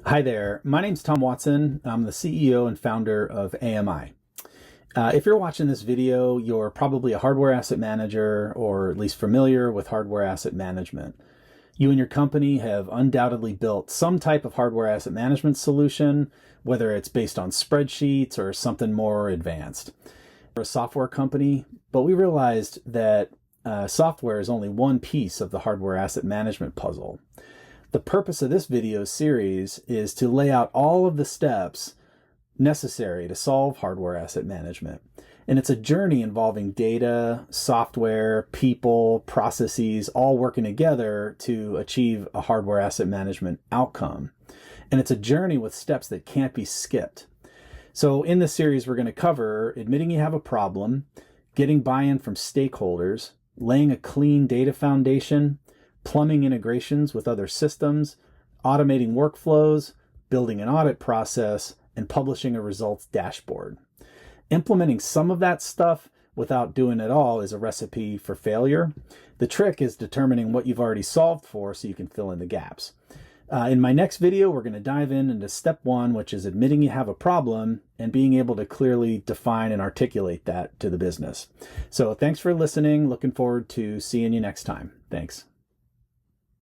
Hi there, my name's Tom Watson. I'm the CEO and founder of AMI. If you're watching this video, you're probably a hardware asset manager or at least familiar with hardware asset management. You and your company have undoubtedly built some type of hardware asset management solution, whether it's based on spreadsheets or something more advanced. We're a software company, but we realized that software is only one piece of the hardware asset management puzzle. The purpose of this video series is to lay out all of the steps necessary to solve hardware asset management. And it's a journey involving data, software, people, processes, all working together to achieve a hardware asset management outcome. And it's a journey with steps that can't be skipped. So in this series, we're going to cover admitting you have a problem, getting buy-in from stakeholders, laying a clean data foundation, plumbing integrations with other systems, automating workflows, building an audit process, and publishing a results dashboard. Implementing some of that stuff without doing it all is a recipe for failure. The trick is determining what you've already solved for so you can fill in the gaps. In my next video, we're going to dive into step one, which is admitting you have a problem and being able to clearly define and articulate that to the business. So thanks for listening. Looking forward to seeing you next time. Thanks.